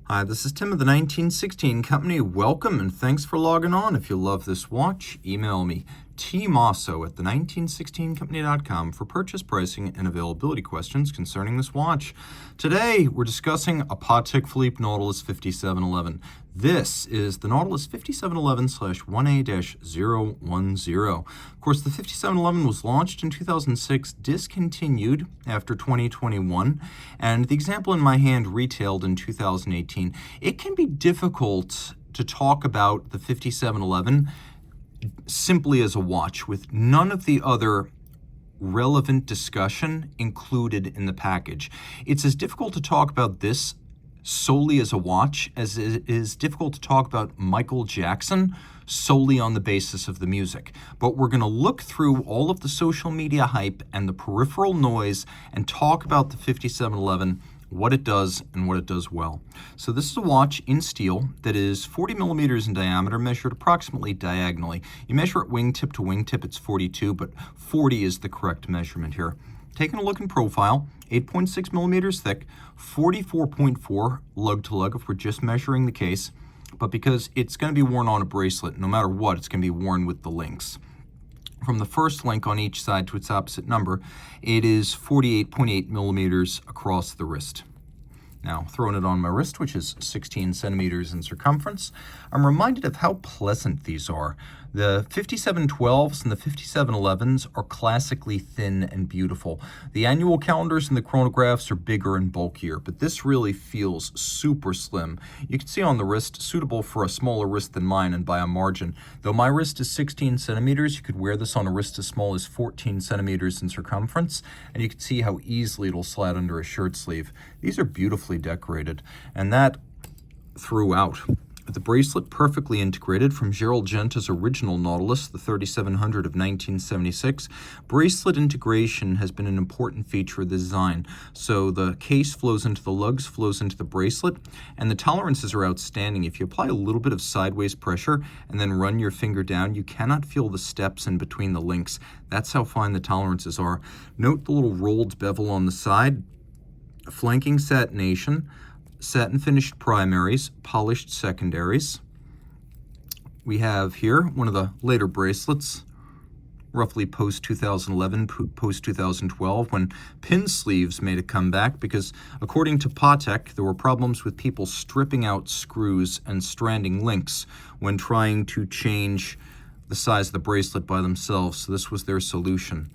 Hi, this is Tim of the 1916 Company. Welcome and thanks for logging on. If you love this watch, email me, Team Mosso at the1916company.com for purchase pricing and availability questions concerning this watch. Today, we're discussing a Patek Philippe Nautilus 5711. This is the Nautilus 5711/1A-010. Of course, the 5711 was launched in 2006, discontinued after 2021, and the example in my hand retailed in 2018. It can be difficult to talk about the 5711 simply as a watch with none of the other relevant discussion included in the package. It's as difficult to talk about this solely as a watch as it is difficult to talk about Michael Jackson solely on the basis of the music. But we're going to look through all of the social media hype and the peripheral noise and talk about the 5711, what it does and what it does well. So this is a watch in steel that is 40 millimeters in diameter, measured approximately diagonally. You measure it wingtip to wingtip, it's 42, but 40 is the correct measurement here. Taking a look in profile, 8.6 millimeters thick, 44.4 lug-to-lug if we're just measuring the case, but because it's going to be worn on a bracelet, no matter what, it's going to be worn with the links. From the first link on each side to its opposite number, it is 48.8 millimeters across the wrist. Now, throwing it on my wrist, which is 16 centimeters in circumference, I'm reminded of how pleasant these are. The 5712s and the 5711s are classically thin and beautiful. The annual calendars and the chronographs are bigger and bulkier, but this really feels super slim. You can see on the wrist, suitable for a smaller wrist than mine and by a margin. Though my wrist is 16 centimeters, you could wear this on a wrist as small as 14 centimeters in circumference, and you can see how easily it'll slide under a shirt sleeve. These are beautifully decorated, and that throughout. The bracelet perfectly integrated from Gerald Genta's original Nautilus, the 3700 of 1976. Bracelet integration has been an important feature of the design. So the case flows into the lugs, flows into the bracelet, and the tolerances are outstanding. If you apply a little bit of sideways pressure and then run your finger down, you cannot feel the steps in between the links. That's how fine the tolerances are. Note the little rolled bevel on the side, flanking satination, satin finished primaries, polished secondaries. We have here one of the later bracelets, roughly post-2011, post-2012, when pin sleeves made a comeback because, according to Patek, there were problems with people stripping out screws and stranding links when trying to change the size of the bracelet by themselves, so this was their solution.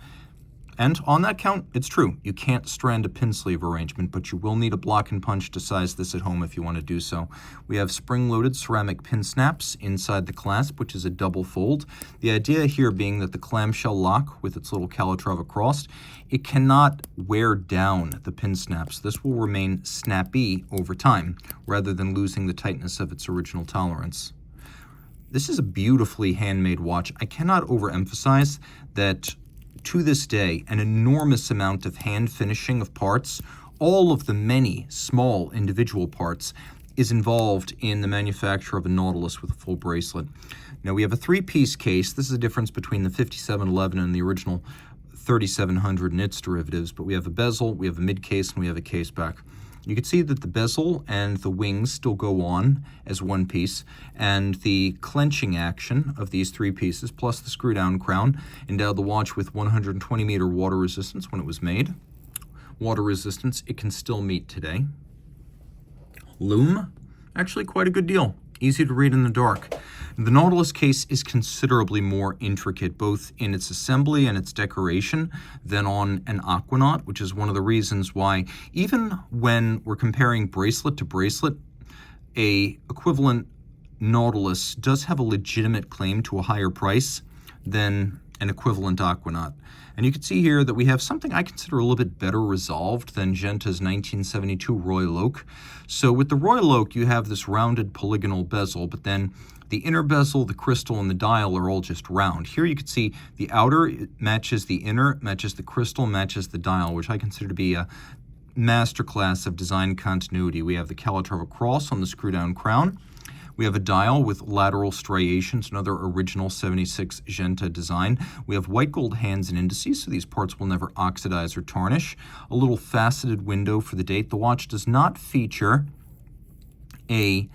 And on that count, it's true. You can't strand a pin sleeve arrangement, but you will need a block and punch to size this at home if you want to do so. We have spring-loaded ceramic pin snaps inside the clasp, which is a double fold. The idea here being that the clamshell lock with its little Calatrava crossed, it cannot wear down the pin snaps. This will remain snappy over time, rather than losing the tightness of its original tolerance. This is a beautifully handmade watch. I cannot overemphasize that to this day, an enormous amount of hand finishing of parts, all of the many small individual parts, is involved in the manufacture of a Nautilus with a full bracelet. Now we have a three-piece case. This is the difference between the 5711 and the original 3700 and its derivatives, but we have a bezel, we have a mid-case, and we have a case back. You can see that the bezel and the wings still go on as one piece, and the clenching action of these three pieces, plus the screw-down crown, endowed the watch with 120-meter water resistance when it was made. Water resistance it can still meet today. Lume, actually quite a good deal. Easy to read in the dark. The Nautilus case is considerably more intricate, both in its assembly and its decoration, than on an Aquanaut, which is one of the reasons why, even when we're comparing bracelet to bracelet, a equivalent Nautilus does have a legitimate claim to a higher price than an equivalent Aquanaut. And you can see here that we have something I consider a little bit better resolved than Genta's 1972 Royal Oak. So with the Royal Oak, you have this rounded polygonal bezel, but then the inner bezel, the crystal, and the dial are all just round. Here you can see the outer matches the inner, matches the crystal, matches the dial, which I consider to be a masterclass of design continuity. We have the Calatrava cross on the screw-down crown. We have a dial with lateral striations, another original 76 Genta design. We have white gold hands and indices, so these parts will never oxidize or tarnish. A little faceted window for the date. The watch does not feature a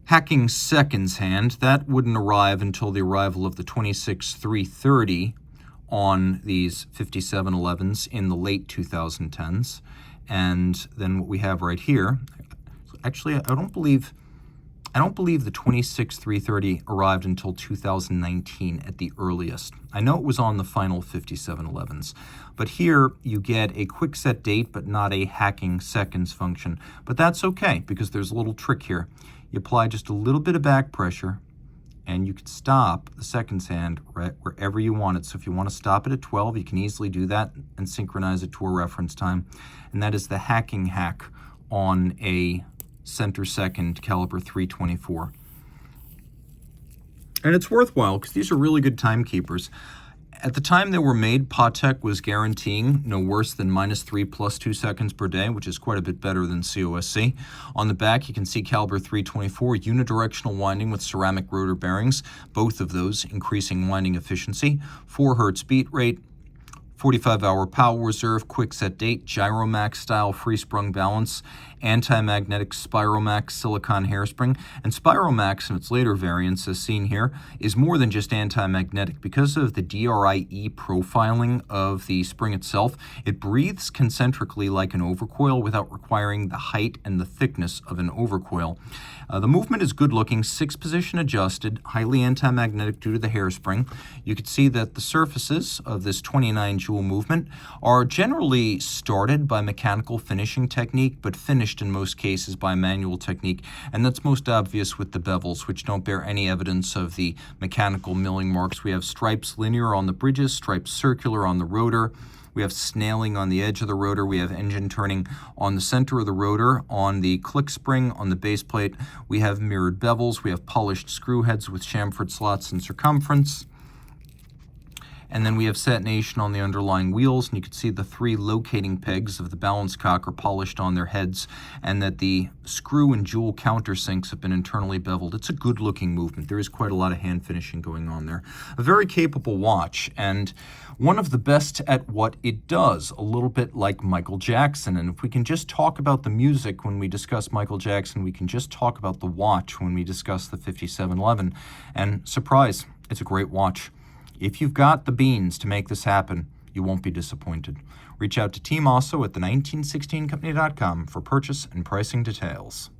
hacking seconds hand. That wouldn't arrive until the arrival of the 26-330 on these 5711s in the late 2010s. And then what we have right here, actually, I don't believe the 26-330 arrived until 2019 at the earliest. I know it was on the final 5711s. But here you get a quick set date, but not a hacking seconds function. But that's okay, because there's a little trick here. You apply just a little bit of back pressure, and you can stop the seconds hand right wherever you want it. So if you want to stop it at 12, you can easily do that and synchronize it to a reference time. And that is the hacking hack on a center second caliber 324. And it's worthwhile because these are really good timekeepers. At the time they were made, Patek was guaranteeing no worse than -3 + 2 seconds per day, which is quite a bit better than COSC. On the back, you can see caliber 324 unidirectional winding with ceramic rotor bearings, both of those increasing winding efficiency, 4 Hz beat rate, 45-hour power reserve, quick set date, Gyromax style free sprung balance, anti-magnetic Spiromax silicon hairspring. And Spiromax in its later variants, as seen here, is more than just anti-magnetic. Because of the DRIE profiling of the spring itself, it breathes concentrically like an overcoil without requiring the height and the thickness of an overcoil. The movement is good looking, 6-position adjusted, highly anti-magnetic due to the hairspring. You can see that the surfaces of this 29 jewel movement are generally started by mechanical finishing technique, but finished in most cases by manual technique. And that's most obvious with the bevels, which don't bear any evidence of the mechanical milling marks. We have stripes linear on the bridges, stripes circular on the rotor. We have snailing on the edge of the rotor. We have engine turning on the center of the rotor, on the click spring, on the base plate. We have mirrored bevels. We have polished screw heads with chamfered slots in circumference. And then we have satination on the underlying wheels, and you can see the 3 locating pegs of the balance cock are polished on their heads, and that the screw and jewel countersinks have been internally beveled. It's a good-looking movement. There is quite a lot of hand finishing going on there. A very capable watch, and one of the best at what it does, a little bit like Michael Jackson. And if we can just talk about the music when we discuss Michael Jackson, we can just talk about the watch when we discuss the 5711. And surprise, it's a great watch. If you've got the beans to make this happen, you won't be disappointed. Reach out to Team Mosso at the 1916company.com for purchase and pricing details.